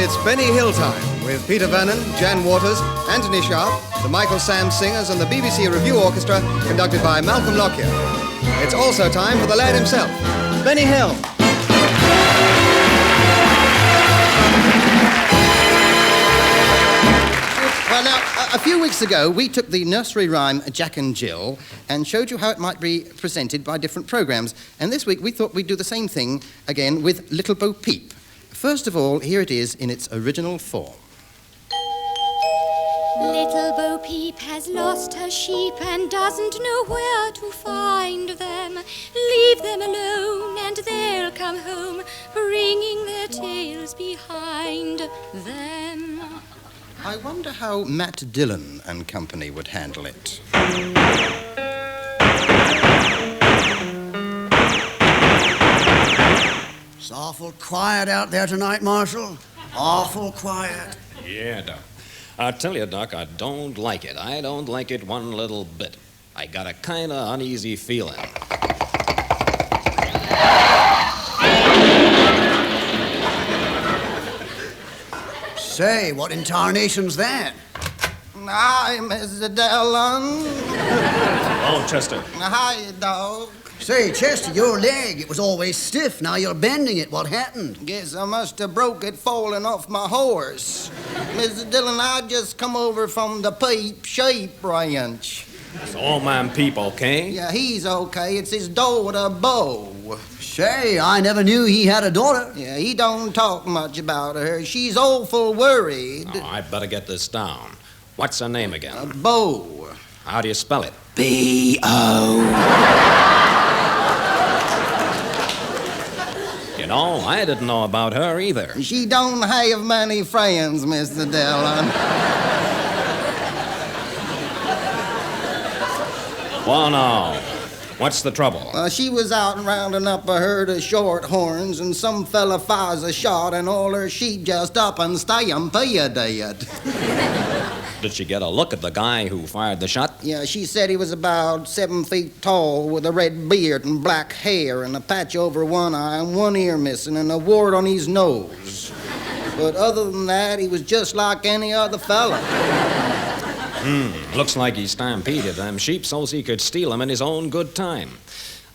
it's Benny Hill time with Peter Vernon, Jan Waters, Anthony Sharp, the Michael Sam Singers and the BBC Revue Orchestra, conducted by Malcolm Lockyer. It's also time for the lad himself, Benny Hill. Well, now, a few weeks ago, we took the nursery rhyme Jack and Jill and showed you how it might be presented by different programmes. And this week, we thought we'd do the same thing again with Little Bo Peep. First of all, here it is in its original form. Little Bo Peep has lost her sheep and doesn't know where to find them. Leave them alone and they'll come home, bringing their tails behind them. I wonder how Matt Dillon and company would handle it. It's awful quiet out there tonight, Marshal. Awful quiet. Yeah, Doc. I tell you, Doc, I don't like it. I don't like it one little bit. I got a kind of uneasy feeling. Say, what in tarnation's that? Hi, Mr. Dillon. Oh, Chester. Hi, dog. Say, Chester, your leg, it was always stiff. Now you're bending it. What happened? Guess I must have broke it falling off my horse. Mr. Dillon, I just come over from the Peep Sheep Ranch. Is old man Peep okay? Yeah, he's okay. It's his daughter, Bo. Say, I never knew he had a daughter. Yeah, he don't talk much about her. She's awful worried. Oh, I'd better get this down. What's her name again? Bo. How do you spell it? B-O. You know, I didn't know about her either. She don't have many friends, Mr. Dillon. Well, now, what's the trouble? She was out rounding up a herd of shorthorns, and some fella fires a shot, and all her sheep just up and stampeded. Did she get a look at the guy who fired the shot? Yeah, she said he was about 7 feet tall, with a red beard and black hair, and a patch over one eye and one ear missing, and a wart on his nose. But other than that, he was just like any other fella. Looks like he stampeded them sheep so's he could steal them in his own good time.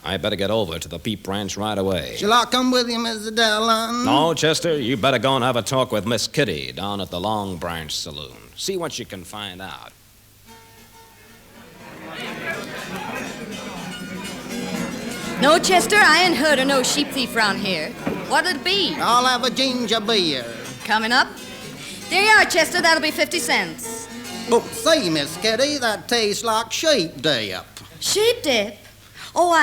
I better get over to the Peep Ranch right away. Shall I come with you, Mr. Dillon? No, Chester, you better go and have a talk with Miss Kitty down at the Long Branch Saloon. See what you can find out. No, Chester, I ain't heard of no sheep thief round here. What'll it be? I'll have a ginger beer. Coming up? There you are, Chester. That'll be 50 cents. Oh, say, Miss Kitty, that tastes like sheep dip. Sheep dip? Oh,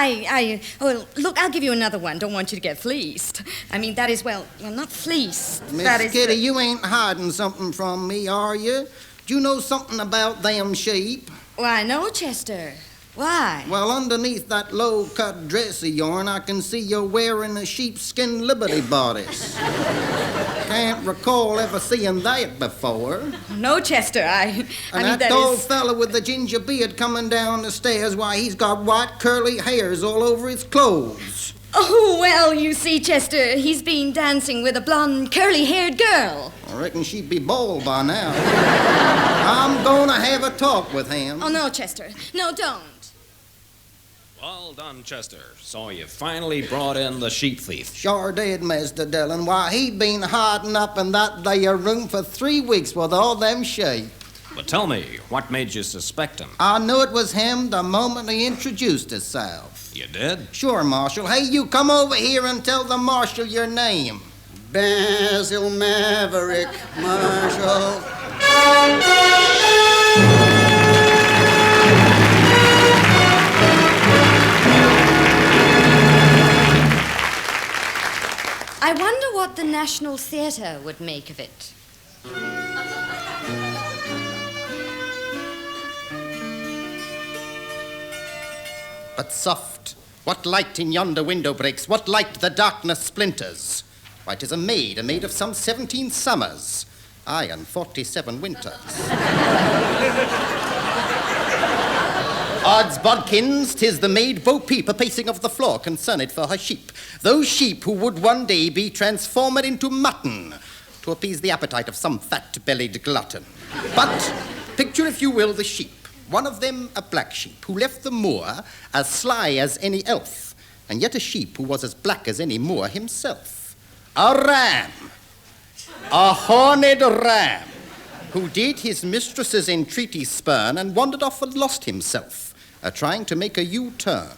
oh, look, I'll give you another one. Don't want you to get fleeced. I mean, that is, well, not fleeced. Miss Kitty, you ain't hiding something from me, are you? Do you know something about them sheep? Why, no, Chester. Why? Well, underneath that low-cut dress of yourn, I can see you're wearing a sheepskin Liberty bodice. Can't recall ever seeing that before. No, Chester, And that tall fella with the ginger beard coming down the stairs, why, he's got white curly hairs all over his clothes. Oh, well, you see, Chester, he's been dancing with a blonde, curly-haired girl. I reckon she'd be bald by now. I'm gonna have a talk with him. Oh, no, Chester. No, don't. Well done, Chester. So you finally brought in the sheep thief. Sure did, Mr. Dillon. Why, he'd been hiding up in that there room for 3 weeks with all them sheep. But tell me, what made you suspect him? I knew it was him the moment he introduced himself. You did? Sure, Marshal. Hey, you come over here and tell the Marshal your name. Basil Maverick, Marshal. I wonder what the National Theatre would make of it. But soft, what light in yonder window breaks? What light the darkness splinters? Why, 'tis a maid of some 17 summers, aye, and 47 winters. Odds bodkins, 'tis the maid Bo Peep, a pacing of the floor, concerned for her sheep. Those sheep who would one day be transformed into mutton, to appease the appetite of some fat-bellied glutton. But picture, if you will, the sheep. One of them a black sheep, who left the moor as sly as any elf, and yet a sheep who was as black as any moor himself. A ram, a horned ram, who did his mistress's entreaty spurn and wandered off and lost himself, trying to make a U-turn.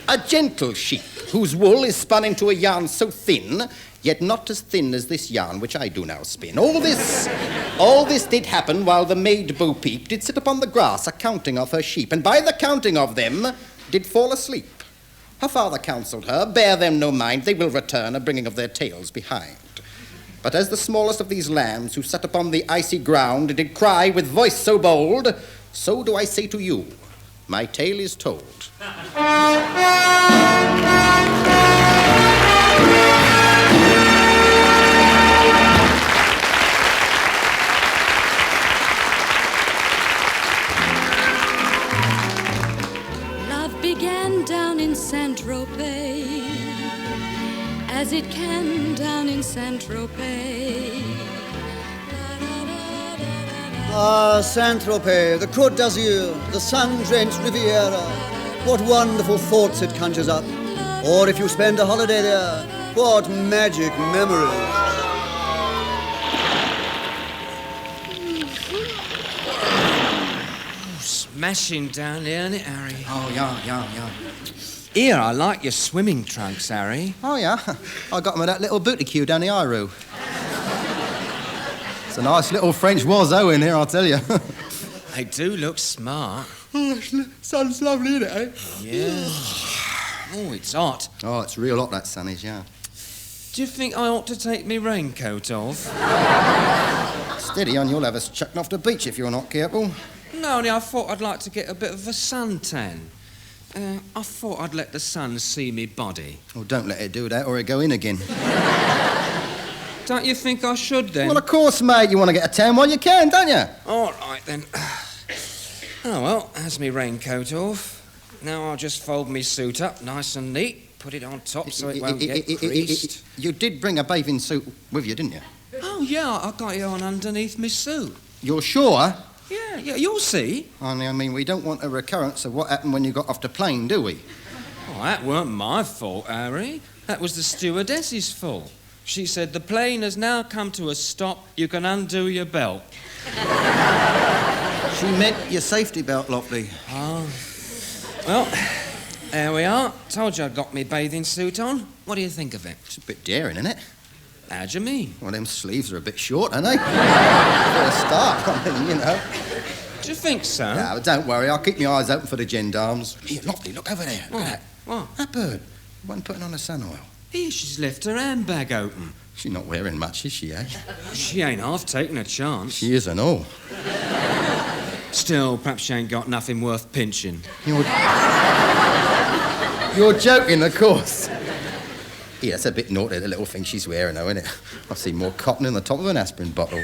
A gentle sheep, whose wool is spun into a yarn so thin, yet not as thin as this yarn which I do now spin. All this did happen while the maid Bo Peep did sit upon the grass a-counting of her sheep, and by the counting of them did fall asleep. Her father counselled her, bear them no mind, they will return, a-bringing of their tails behind. But as the smallest of these lambs who sat upon the icy ground did cry with voice so bold, so do I say to you, my tale is told. Love began down in Saint-Tropez, as it can down in Saint-Tropez. Ah, Saint-Tropez, the Côte d'Azur, the sun-drenched Riviera. What wonderful thoughts it conjures up. Or if you spend a holiday there, what magic memories. Smashing down there, isn't it, Harry? Oh, yeah. Here, I like your swimming trunks, Harry. Oh, yeah? I got them at that little booty queue down the Iru. It's a nice little French wazzo in here, I'll tell you. They do look smart. Sun's lovely, isn't it, eh? Yeah. Oh, it's hot. Oh, it's real hot, that sun is, yeah. Do you think I ought to take my raincoat off? Steady on, you'll have us chucked off the beach if you're not careful. No, I thought I'd like to get a bit of a suntan. I thought I'd let the sun see me body. Oh, don't let it do that or it'll go in again. Don't you think I should, then? Well, of course, mate, you want to get a tan while you can, don't you? All right, then. Oh, well, that's me raincoat off. Now I'll just fold me suit up nice and neat, put it on top so it won't get creased. You did bring a bathing suit with you, didn't you? Oh, yeah, I got it on underneath my suit. You're sure? Yeah, you'll see. I mean, we don't want a recurrence of what happened when you got off the plane, do we? Oh, that weren't my fault, Harry. That was the stewardess's fault. She said, the plane has now come to a stop, you can undo your belt. She meant your safety belt, Lockyer. Oh. Well, there we are. Told you I'd got me bathing suit on. What do you think of it? It's a bit daring, isn't it? How do you mean? Well, them sleeves are a bit short, aren't they? For a start, I mean, you know. Do you think so? No, don't worry, I'll keep my eyes open for the gendarmes. Here, Lockyer, look over there. Look at that. What? That bird. The one putting on the sun oil. Here, she's left her handbag open. She's not wearing much, is she, eh? She ain't half taking a chance. She is and all. Still, perhaps she ain't got nothing worth pinching. You're joking, of course. Yeah, that's a bit naughty, the little thing she's wearing, though, isn't it? I've seen more cotton in the top of an aspirin bottle.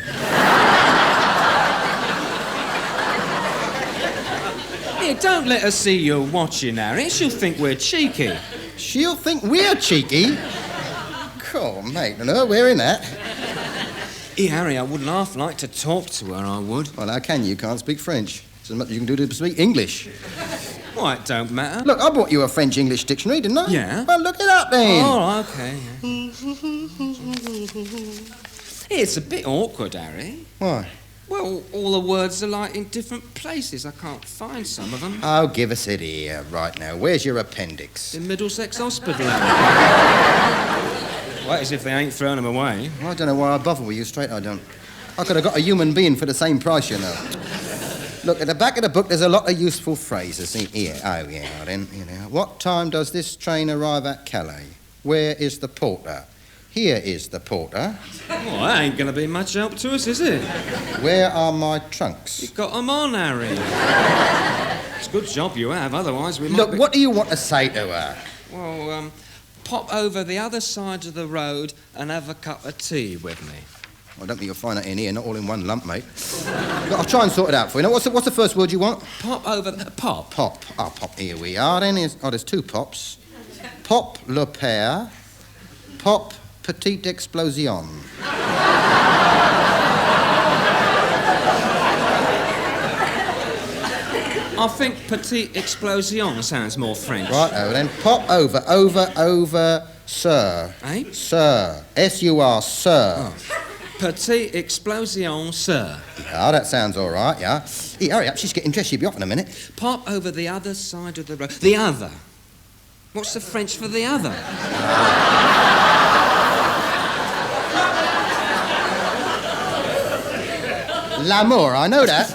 Here, don't let her see you watching, Harry. She'll think we're cheeky. She'll think we're cheeky? Cool, mate, and her wearing that. Here, Harry, I would half like to talk to her, I would. Well, how can you? Can't speak French. It's as much as you can do to speak English. Why, it don't matter. Look, I bought you a French-English dictionary, didn't I? Yeah. Well, look it up, then. Oh, OK. Yeah. It's a bit awkward, Harry. Why? Well, all the words are, like, in different places. I can't find some of them. Oh, give us it here, right now. Where's your appendix? In Middlesex Hospital. Well, as if they ain't thrown them away. I don't know why I bother with you, straight I don't. I could have got a human being for the same price, you know. Look, at the back of the book, there's a lot of useful phrases. See, here, oh, yeah, then, you know. What time does this train arrive at Calais? Where is the porter? Here is the porter. Well, that ain't going to be much help to us, is it? Where are my trunks? You got them on, Harry. It's a good job you have, otherwise we might Look, what do you want to say to her? Well, pop over the other side of the road and have a cup of tea with me. I don't think you'll find that in here, not all in one lump, mate. Look, I'll try and sort it out for you. Now, what's the first word you want? Pop over the... Pop? Pop. Oh, pop, here we are then. There's two pops. pop le père, pop petite explosion. I think petite explosion sounds more French. Right, then pop over, sir. Eh? Sir. S-U-R, sir. Oh. Petite explosion, sir. Yeah, that sounds all right, yeah. Hey, hurry up, she's getting dressed. She'll be off in a minute. Pop over the other side of the road. The other. What's the French for the other? L'amour, I know that.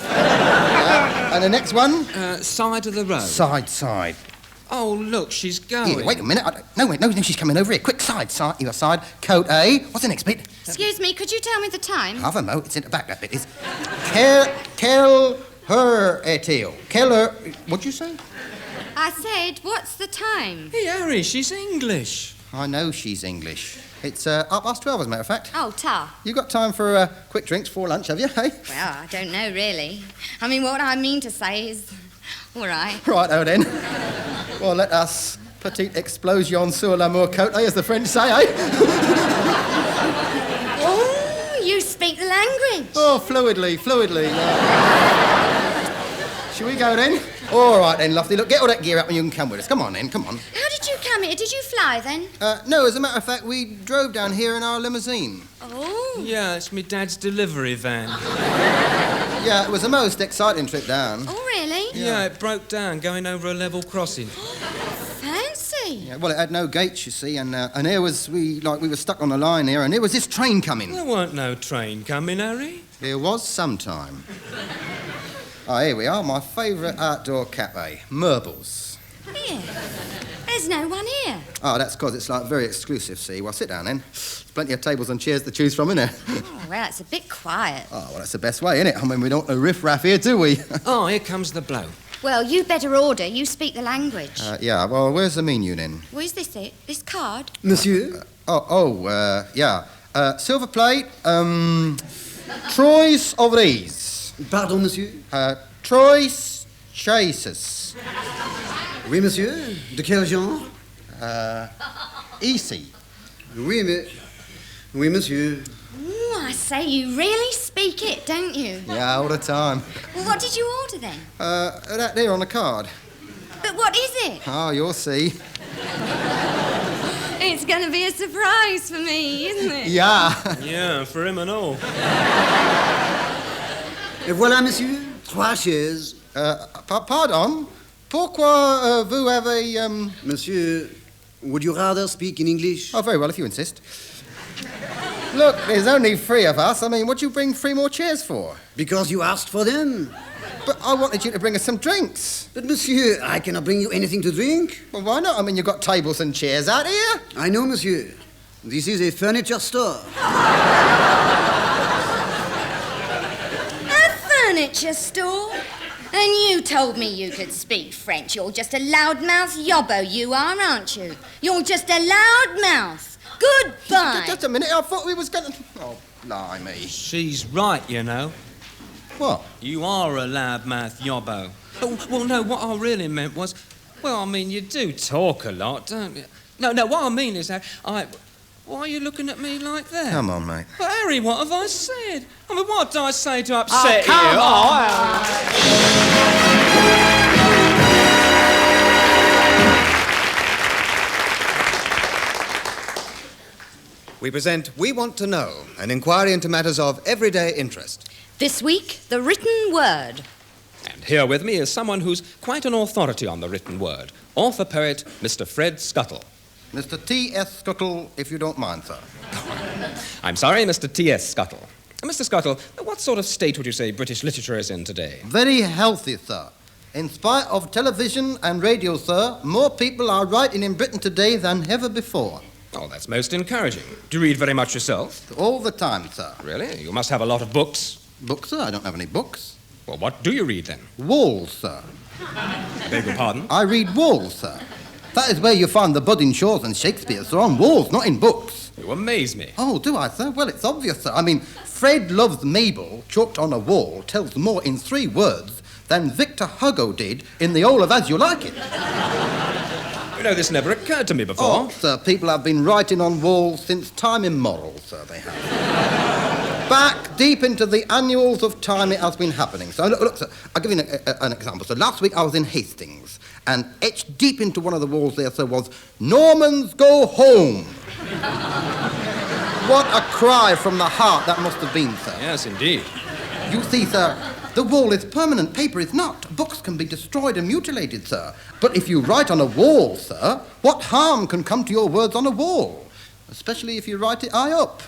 And the next one? Side of the road. Side. Oh, look, she's going. Here, wait a minute. No, she's coming over here. Quick, side. Your side. Coat A. What's the next bit? Excuse me, could you tell me the time? Half a mo. It's in the back, that bit is. Quelle heure est-il? Quelle heure... What'd you say? I said, what's the time? Hey, Harry, she's English. I know she's English. It's 12:30, as a matter of fact. Oh, ta. You got time for quick drinks before lunch, have you, hey? Well, I don't know, really. I mean, what I mean to say is... All right. Right, then. Well, let us petite explosion sur l'amour cote, as the French say, eh? Oh, you speak the language. Oh, fluidly. Shall we go, then? All right, then, Lofty. Look, get all that gear up and you can come with us. Come on, then, come on. How did you come here? Did you fly, then? No, as a matter of fact, we drove down here in our limousine. Oh. Yeah, it's my dad's delivery van. Yeah, it was a most exciting trip down. Oh, really? Yeah, it broke down going over a level crossing. Fancy. Yeah, well, it had no gates, you see, and here was we were stuck on the line here, and there was this train coming. There weren't no train coming, Harry. There was sometime. Oh, here we are, my favourite outdoor cafe, Merbles. Here. There's no one here. Oh, that's because it's very exclusive, see. Well, sit down then. There's plenty of tables and chairs to choose from, isn't there? Oh, well, it's a bit quiet. Oh, well, that's the best way, isn't it? I mean, we don't want a riff-raff here, do we? Oh, here comes the blow. Well, you better order. You speak the language. Yeah, well, where's the menu then? Well, is this it? This card? Monsieur? Yeah. Silver plate, Troyes of these. Pardon, monsieur? Troyes chases. Oui, monsieur. De quel genre? Easy. Oui, monsieur. Ooh, I say, you really speak it, don't you? Yeah, all the time. Well, what did you order, then? That there on the card. But what is it? Oh, you'll see. It's going to be a surprise for me, isn't it? Yeah. Yeah, for him and all. Et voilà, monsieur. 3 chaises. Pardon? Pourquoi vous avez... Monsieur, would you rather speak in English? Oh, very well, if you insist. Look, there's only 3 of us. I mean, what do you bring 3 more chairs for? Because you asked for them. But I wanted you to bring us some drinks. But, monsieur, I cannot bring you anything to drink. Well, why not? I mean, you've got tables and chairs out here. I know, monsieur. This is a furniture store. A furniture store? And you told me you could speak French. You're just a loudmouth yobbo, you are, aren't you? You're just a loudmouth. Goodbye. Just a minute, I thought we was going to... Oh, blimey. She's right, you know. What? You are a loudmouth yobbo. Oh, well, no, what I really meant was... Well, I mean, you do talk a lot, don't you? No, what I mean is that why are you looking at me like that? Come on, mate. But, Harry, what have I said? I mean, what did I say to upset you? Come on. We present We Want to Know, an inquiry into matters of everyday interest. This week, the written word. And here with me is someone who's quite an authority on the written word. Author-poet, Mr. Fred Scuttle. Mr. T.S. Scuttle, if you don't mind, sir. I'm sorry, Mr. T.S. Scuttle. Mr. Scuttle, what sort of state would you say British literature is in today? Very healthy, sir. In spite of television and radio, sir, more people are writing in Britain today than ever before. Oh, that's most encouraging. Do you read very much yourself? All the time, sir. Really? You must have a lot of books. Books, sir? I don't have any books. Well, what do you read then? Walls, sir. I beg your pardon? I read walls, sir. That is where you find the budding Shaws and Shakespeare, sir, on walls, not in books. You amaze me. Oh, do I, sir? Well, it's obvious, sir. I mean, Fred loves Mabel, chalked on a wall, tells more in 3 words than Victor Hugo did in the whole of As You Like It. You know, this never occurred to me before. Oh, sir, people have been writing on walls since time immemorial, sir, they have. Back deep into the annuals of time it has been happening. So, look sir, I'll give you an example. So, last week I was in Hastings, and etched deep into one of the walls there, sir, was, "Normans go home." What a cry from the heart that must have been, sir. Yes, indeed. You see, sir, the wall is permanent, paper is not. Books can be destroyed and mutilated, sir. But if you write on a wall, sir, what harm can come to your words on a wall? Especially if you write it high up.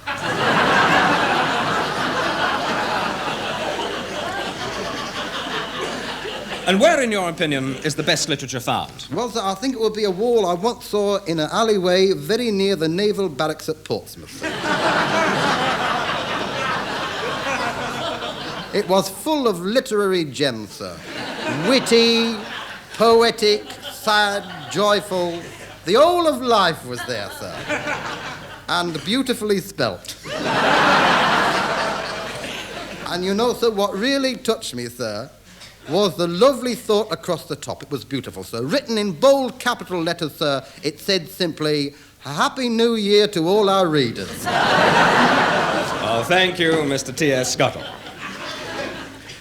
And where, in your opinion, is the best literature found? Well, sir, I think it would be a wall I once saw in an alleyway very near the naval barracks at Portsmouth. It was full of literary gems, sir. Witty, poetic, sad, joyful. The whole of life was there, sir. And beautifully spelt. And you know, sir, what really touched me, sir, was the lovely thought across the top. It was beautiful, sir. Written in bold capital letters, sir, it said simply, "Happy New Year to all our readers." Oh, thank you, Mr. T.S. Scuttle.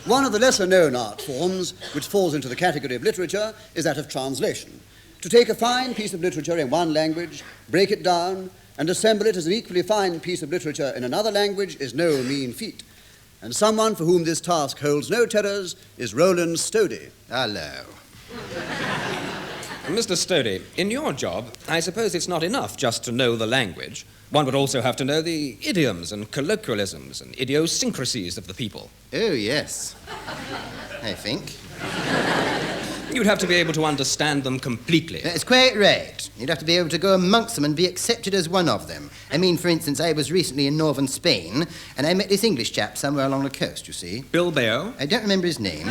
One of the lesser-known art forms, which falls into the category of literature, is that of translation. To take a fine piece of literature in one language, break it down, and assemble it as an equally fine piece of literature in another language is no mean feat. And someone for whom this task holds no terrors is Roland Stodie. Hello. Mr. Stodie, in your job, I suppose it's not enough just to know the language. One would also have to know the idioms and colloquialisms and idiosyncrasies of the people. Oh, yes. I think. You'd have to be able to understand them completely. That's quite right. You'd have to be able to go amongst them and be accepted as one of them. I mean, for instance, I was recently in northern Spain, and I met this English chap somewhere along the coast, you see. Bilbao? I don't remember his name.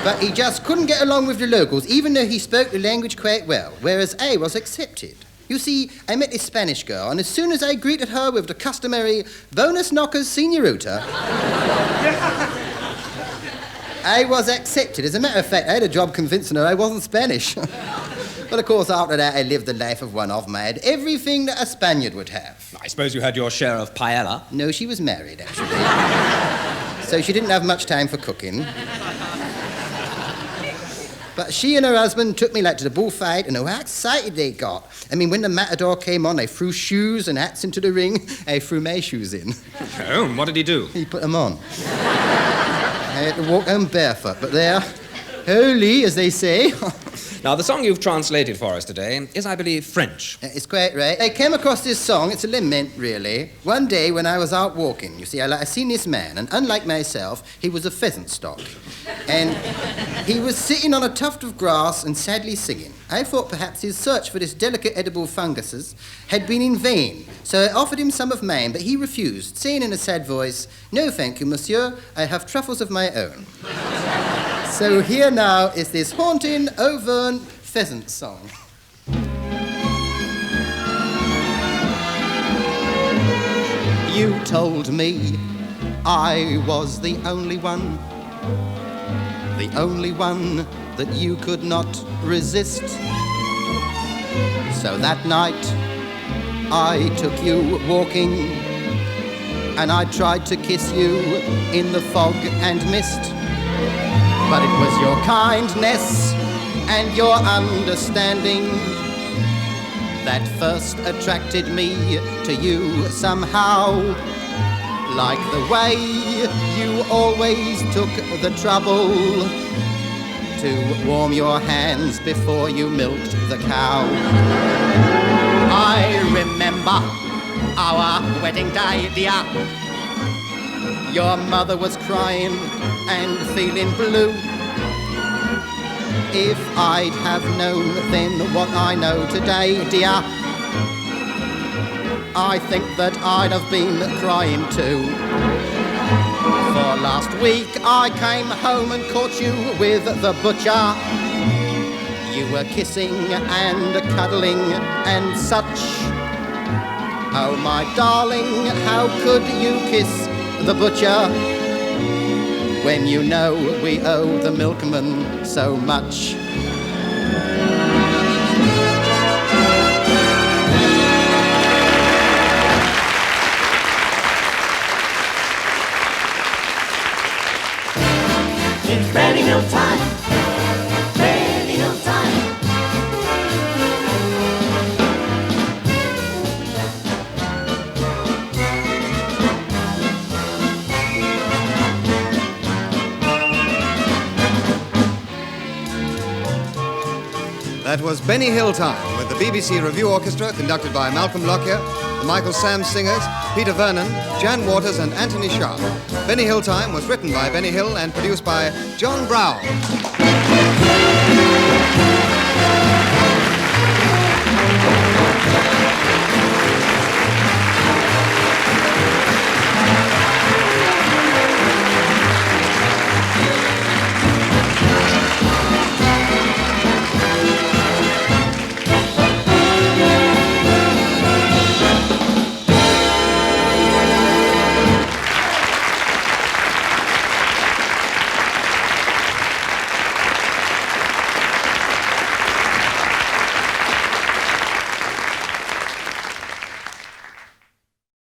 But he just couldn't get along with the locals, even though he spoke the language quite well, whereas I was accepted. You see, I met this Spanish girl, and as soon as I greeted her with the customary bonus knockers señorita, I was accepted. As a matter of fact, I had a job convincing her I wasn't Spanish. But of course, after that, I lived the life of one of them. I had everything that a Spaniard would have. I suppose you had your share of paella. No, she was married, actually. So she didn't have much time for cooking. But she and her husband took me to the bullfight, and how excited they got. I mean, when the matador came on, they threw shoes and hats into the ring. I threw my shoes in. Oh, and what did he do? He put them on. I had to walk home barefoot, but they're holy, as they say. Now, the song you've translated for us today is, I believe, French. It's quite right. I came across this song. It's a lament, really. One day when I was out walking, you see, I seen this man, and unlike myself, he was a pheasant stock. And he was sitting on a tuft of grass and sadly singing. I thought perhaps his search for this delicate edible funguses had been in vain, so I offered him some of mine, but he refused, saying in a sad voice, "No, thank you, monsieur, I have truffles of my own." So here now is this haunting Auvergne pheasant song. You told me I was the only one that you could not resist. So that night I took you walking, and I tried to kiss you in the fog and mist. But it was your kindness and your understanding that first attracted me to you somehow. Like the way you always took the trouble to warm your hands before you milked the cow. I remember our wedding day, dear. Your mother was crying and feeling blue. If I'd have known then what I know today, dear, I think that I'd have been crying too. For last week I came home and caught you with the butcher. You were kissing and cuddling and such. Oh my darling, how could you kiss the butcher when you know we owe the milkman so much? That was Benny Hill Time with the BBC Revue Orchestra, conducted by Malcolm Lockyer, the Michael Sam Singers, Peter Vernon, Jan Waters and Anthony Sharp. Benny Hill Time was written by Benny Hill and produced by John Browell.